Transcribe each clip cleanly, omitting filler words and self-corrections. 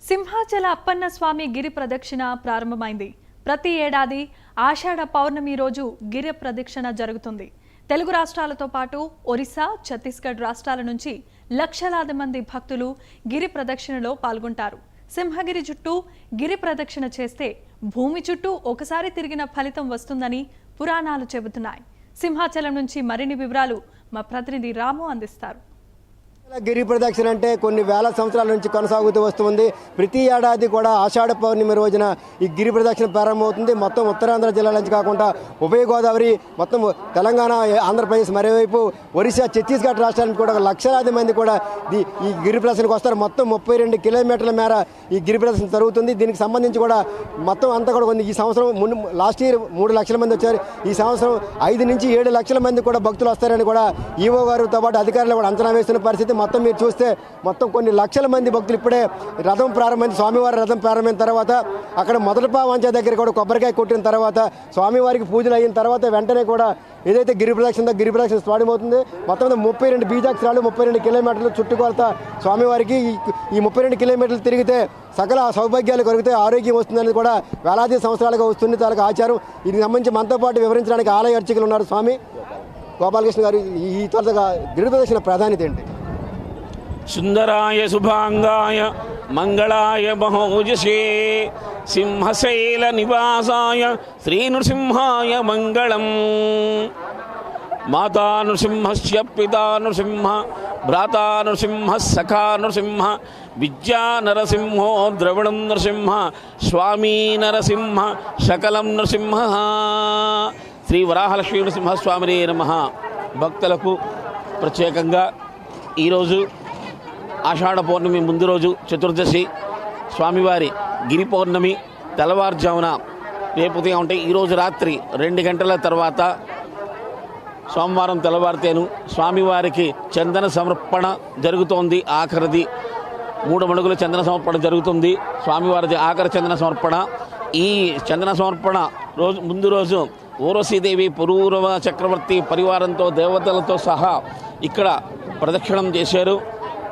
సింహాచల అప్పన్న స్వామి గిరి ప్రదక్షిణ ప్రారంభమైంది. ప్రతి ఏడాది ఆషాఢ పౌర్ణమి రోజు గిరి ప్రదక్షిణ జరుగుతుంది. తెలుగు రాష్ట్రాలతో పాటు ఒరిస్సా, ఛత్తీస్గఢ్ రాష్ట్రాల నుంచి లక్షలాది మంది భక్తులు గిరి ప్రదక్షిణలో పాల్గొంటారు. సింహగిరి చుట్టూ గిరి ప్రదక్షిణ చేస్తే భూమి చుట్టూ ఒకసారి తిరిగిన ఫలితం వస్తుందని పురాణాలు చెబుతున్నాయి. సింహాచలం నుంచి మరిన్ని వివరాలు మా ప్రతినిధి రాము అందిస్తారు. గిరి ప్రదక్షిణ అంటే కొన్ని వేల సంవత్సరాల నుంచి కొనసాగుతూ వస్తుంది. ప్రతి ఏడాది కూడా ఆషాఢ పౌర్ణమి రోజున ఈ గిరి ప్రదక్షిణ ప్రారంభమవుతుంది. మొత్తం ఉత్తరాంధ్ర జిల్లాల నుంచి కాకుండా ఉభయ గోదావరి, మొత్తం తెలంగాణ, ఆంధ్రప్రదేశ్, మరోవైపు ఒరిస్సా, ఛత్తీస్గఢ్ రాష్ట్రాల నుంచి కూడా లక్షలాది మంది కూడా ఈ గిరి ప్రదక్షిణకు వస్తారు. మొత్తం 32 కిలోమీటర్ల మేర ఈ గిరి ప్రదక్షిణ జరుగుతుంది. దీనికి సంబంధించి కూడా మొత్తం అంతా కూడా ఉంది. ఈ సంవత్సరం లాస్ట్ ఇయర్ 3 లక్షల మంది వచ్చారు. ఈ సంవత్సరం 5 నుంచి 7 లక్షల మంది కూడా భక్తులు వస్తారని కూడా ఈవో గారితో పాటు అధికారులు కూడా అంచనా వేస్తున్న పరిస్థితి. మొత్తం మీరు చూస్తే మొత్తం కొన్ని లక్షల మంది భక్తులు ఇప్పుడే రథం ప్రారంభమైంది. స్వామివారి రథం ప్రారంభమైన తర్వాత అక్కడ మొదటి వంచ దగ్గర కూడా కొబ్బరికాయ కొట్టిన తర్వాత స్వామివారికి పూజలు అయిన తర్వాత వెంటనే కూడా ఏదైతే గిరి ప్రదక్షిణ స్వామిమవుతుంది. మొత్తం 32 బీజాక్షరాలు, 32 కిలోమీటర్లు చుట్టుకొలత స్వామివారికి. ఈ 32 కిలోమీటర్లు తిరిగితే సకల సౌభాగ్యాలు కలుగుతాయి, ఆరోగ్యం వస్తుందని కూడా వేలాది సంవత్సరాలుగా వస్తుంది తాలూకు ఆచారం. దీనికి సంబంధించి మనతో పాటు వివరించడానికి ఆలయ అర్చకులు ఉన్నారు. స్వామి గోపాలకృష్ణ గారు, ఈ త్వరగా గిరి ప్రదక్షిణ ప్రాధాన్యత ఏంటి? సుందరాయ శుభాంగాయ మంగళాయ మహోజసే సింహశైల నివాసాయ శ్రీ నృసింహాయ మంగళం. మాతా నృసింహస్య పితా నృసింహ భ్రాతా నృసింహ సఖా నృసింహ విద్యా నరసింహో ద్రవిణం నృసింహ స్వామీ నరసింహ సకలం నృసింహ. శ్రీ వరాహలక్ష్మీ నృసింహస్వామినే నమః. భక్తులకు ప్రత్యేకంగా ఈరోజు ఆషాఢ పౌర్ణమి ముందు రోజు చతుర్దశి, స్వామివారి గిరి పౌర్ణమి తెల్లవారుజామున రేపు ఉదయం అంటే ఈరోజు రాత్రి 2 గంటల తర్వాత సోమవారం తెల్లవారితేను స్వామివారికి చందన సమర్పణ జరుగుతోంది. ఆఖరిది 3 మణుగుల చందన సమర్పణ జరుగుతుంది. స్వామివారిది ఆఖరి చందన సమర్పణ. ఈ చందన సమర్పణ ముందు రోజు ఊర్వశీదేవి పురూరవ చక్రవర్తి పరివారంతో దేవతలతో సహా ఇక్కడ ప్రదక్షిణం చేశారు.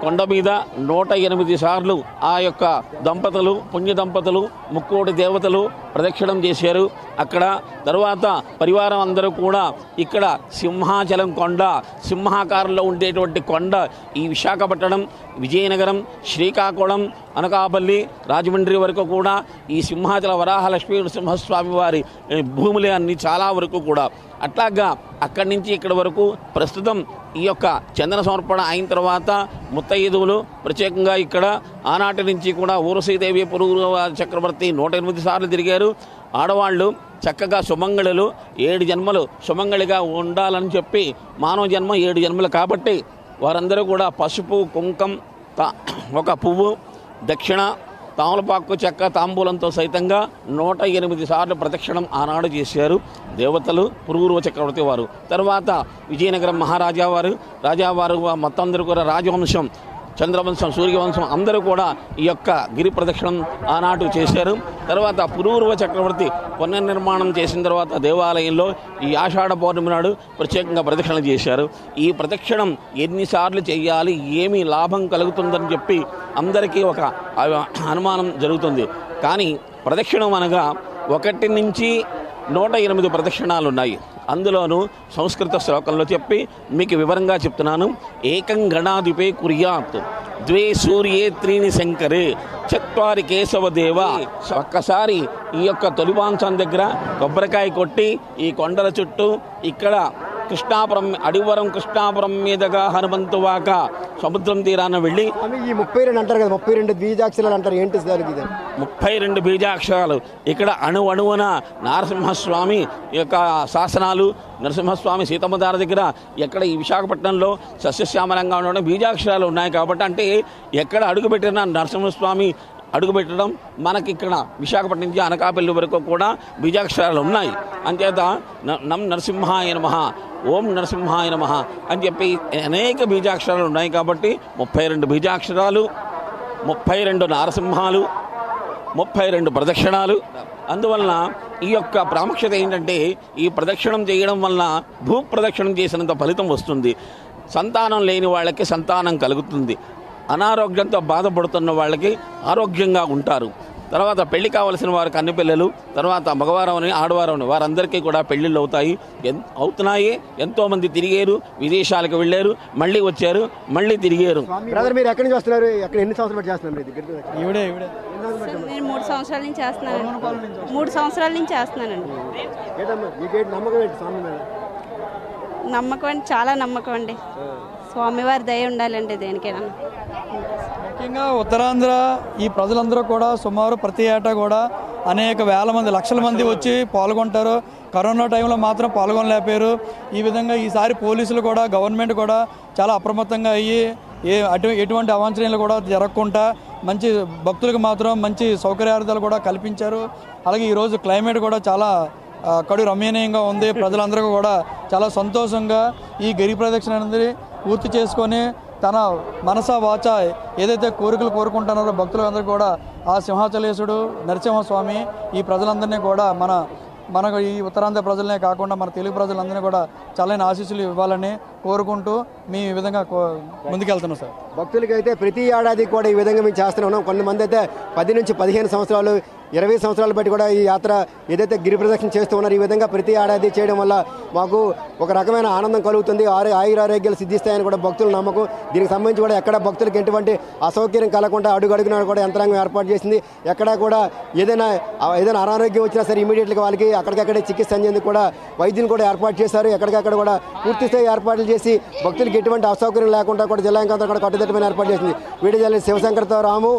కొండ మీద 108 సార్లు ఆ యొక్క దంపతులు, పుణ్య దంపతులు, ముక్కోటి దేవతలు ప్రదక్షిణం చేశారు. అక్కడ తరువాత పరివారం అందరూ కూడా ఇక్కడ సింహాచలం కొండ, సింహాకారంలో ఉండేటువంటి కొండ ఈ విశాఖపట్నం, విజయనగరం, శ్రీకాకుళం, అనకాపల్లి, రాజమండ్రి వరకు కూడా ఈ సింహాచల వరాహలక్ష్మీ నృసింహస్వామి వారి భూములే అన్ని చాలా వరకు కూడా. అట్లాగా అక్కడి నుంచి ఇక్కడ వరకు ప్రస్తుతం ఈ యొక్క చందన సమర్పణ అయిన తర్వాత ముత్తైదువులు ప్రత్యేకంగా ఇక్కడ ఆనాటి నుంచి కూడా ఊర్వశీదేవి పురూరవ చక్రవర్తి 108 సార్లు తిరిగారు. ఆడవాళ్ళు చక్కగా సుమంగళులు 7 జన్మలు సుమంగళిగా ఉండాలని చెప్పి, మానవ జన్మ 7 జన్మలు కాబట్టి వారందరూ కూడా పసుపు, కుంకం, ఒక పువ్వు, దక్షిణ, తామలపాకు చెక్క, తాంబూలంతో సైతంగా 108 సార్లు ప్రదక్షిణం ఆనాడు చేశారు దేవతలు, పురూరవ చక్రవర్తి వారు. తర్వాత విజయనగరం రాజావారు మొత్తం అందరూ కూడా రాజవంశం, చంద్రవంశం, సూర్యవంశం అందరూ కూడా ఈ యొక్క గిరి ప్రదక్షిణం ఆనాడు చేశారు. తర్వాత పురూరవ చక్రవర్తి పునర్నిర్మాణం చేసిన తర్వాత దేవాలయంలో ఈ ఆషాఢ పౌర్ణమి నాడు ప్రత్యేకంగా ప్రదక్షిణ చేశారు. ఈ ప్రదక్షిణం ఎన్నిసార్లు చేయాలి, ఏమి లాభం కలుగుతుందని చెప్పి అందరికీ ఒక అనుమానం జరుగుతుంది. కానీ ప్రదక్షిణం అనగా 1 నుంచి 108 ప్రదక్షిణాలు ఉన్నాయి. అందులోనూ సంస్కృత శ్లోకంలో చెప్పి మీకు వివరంగా చెప్తున్నాను. ఏకం గణాధిపే కుర్యాత్, 2 సూర్యే 3 శంకరే, 4 కేశవదేవ. ఒక్కసారి ఈ యొక్క తొలివాంశం దగ్గర కొబ్బరికాయ కొట్టి ఈ కొండల చుట్టూ ఇక్కడ కృష్ణాపురం, అడివరం కృష్ణాపురం మీదుగా హనుమంతువాక సముద్రం తీరాన వెళ్ళి ఈ 32 అంటారు కదా, 32 బీజాక్షరాలు అంటారు. ఏంటి సార్ ఇది? 32 బీజాక్షరాలు. ఇక్కడ అణువణువున నరసింహస్వామి యొక్క శాసనాలు, నరసింహస్వామి సీతమ్మధార దగ్గర ఎక్కడ ఈ విశాఖపట్నంలో సస్యశ్యామలంగా ఉండడం బీజాక్షరాలు ఉన్నాయి. కాబట్టి అంటే ఎక్కడ అడుగుపెట్టిన నరసింహస్వామి అడుగుపెట్టడం మనకి ఇక్కడ విశాఖపట్నం నుంచి అనకాపల్లి వరకు కూడా బీజాక్షరాలు ఉన్నాయి. అంచేత నరసింహాయ నమః, ఓం నరసింహాయ నమః అని చెప్పి అనేక బీజాక్షరాలు ఉన్నాయి. కాబట్టి 32 బీజాక్షరాలు, 32 నరసింహాలు, 32 ప్రదక్షిణాలు. అందువలన ఈ యొక్క ప్రాముఖ్యత ఏంటంటే ఈ ప్రదక్షిణం చేయడం వలన భూప్రదక్షిణం చేసినంత ఫలితం వస్తుంది. సంతానం లేని వాళ్ళకి సంతానం కలుగుతుంది. అనారోగ్యంతో బాధపడుతున్న వాళ్ళకి ఆరోగ్యంగా ఉంటారు. తర్వాత పెళ్లి కావలసిన వారికి అన్ని పిల్లలు, తర్వాత మగవారమని ఆడవారమని వారందరికీ కూడా పెళ్లిళ్ళు అవుతున్నాయి. ఎంతోమంది తిరిగారు, విదేశాలకు వెళ్ళారు, మళ్ళీ వచ్చారు, మళ్ళీ తిరిగారు. బ్రదర్ మీరు ఎక్కడి నుంచి వస్తున్నారు? ఎక్కడ ఎన్ని సంవత్సరాలు చేస్తున్నారు మీరు గిరి ప్రదక్షిణ? నేను 3 సంవత్సరాల నుంచి చేస్తున్నాను. 3 సంవత్సరాల నుంచి చేస్తున్నానండి. ఏంటమ్మా మీకేంటి నమ్మకం ఏంటి స్వామి మీద? నమ్మకం అండి, చాలా నమ్మకం అండి. స్వామివారి దయ ఉండాలండి దేనికైనా. ముఖ్యంగా ఉత్తరాంధ్ర ఈ ప్రజలందరూ కూడా సుమారు ప్రతి ఏటా కూడా అనేక వేల మంది, లక్షల మంది వచ్చి పాల్గొంటారు. కరోనా టైంలో మాత్రం పాల్గొనలేకపోయారు. ఈ విధంగా ఈసారి పోలీసులు కూడా, గవర్నమెంట్ కూడా చాలా అప్రమత్తంగా అయ్యి ఎటువంటి అవాంఛనీయాలు కూడా జరగకుండా మంచి భక్తులకు మాత్రం మంచి సౌకర్యార్థాలు కూడా కల్పించారు. అలాగే ఈరోజు క్లైమేట్ కూడా చాలా కడు రమణీయంగా ఉంది. ప్రజలందరూ కూడా చాలా సంతోషంగా ఈ గిరి ప్రదక్షిణ అనేది పూర్తి చేసుకొని తన మనస వాచ ఏదైతే కోరికలు కోరుకుంటున్నారో భక్తులందరూ కూడా ఆ సింహాచలేశుడు నరసింహస్వామి ఈ ప్రజలందరినీ కూడా మనకు ఈ ఉత్తరాంధ్ర ప్రజలనే కాకుండా మన తెలుగు ప్రజలందరినీ కూడా చల్లని ఆశీస్సులు ఇవ్వాలని కోరుకుంటూ మేము ఈ విధంగా ముందుకెళ్తున్నాం సార్. భక్తులకైతే ప్రతి ఏడాది కూడా ఈ విధంగా మేము చేస్తూనే ఉన్నాం. కొంతమంది అయితే 10 నుంచి 15 సంవత్సరాలు, 20 సంవత్సరాలు బట్టి కూడా ఈ యాత్ర ఏదైతే గిరి ప్రదక్షిణ చేస్తూ ఉన్నారు, ఈ విధంగా ప్రతి ఏడాది చేయడం వల్ల మాకు ఒక రకమైన ఆనందం కలుగుతుంది. ఆయురారోగ్యాలు సిద్ధిస్తాయని కూడా భక్తుల నమ్మకం. దీనికి సంబంధించి కూడా ఎక్కడ భక్తులకు ఎటువంటి అసౌకర్యం కలగకుండా అడుగడుగునా కూడా యంత్రాంగం ఏర్పాటు చేసింది. ఎక్కడా కూడా ఏదైనా అనారోగ్యం వచ్చినా సరే ఇమీడియట్గా వాళ్ళకి అక్కడికక్కడే చికిత్స అందేందుకు కూడా వైద్యులు కూడా ఏర్పాటు చేశారు. ఎక్కడికక్కడ కూడా పూర్తి స్థాయి ఏర్పాట్లు చేసి భక్తులకు ఎటువంటి అసౌకర్యం లేకుండా కూడా జిల్లా యంత్రాంగం కూడా కట్టుదిట్టమైన ఏర్పాటు చేసింది. వీడియో జర్నలిస్ట్ శివశంకర్తో రాము,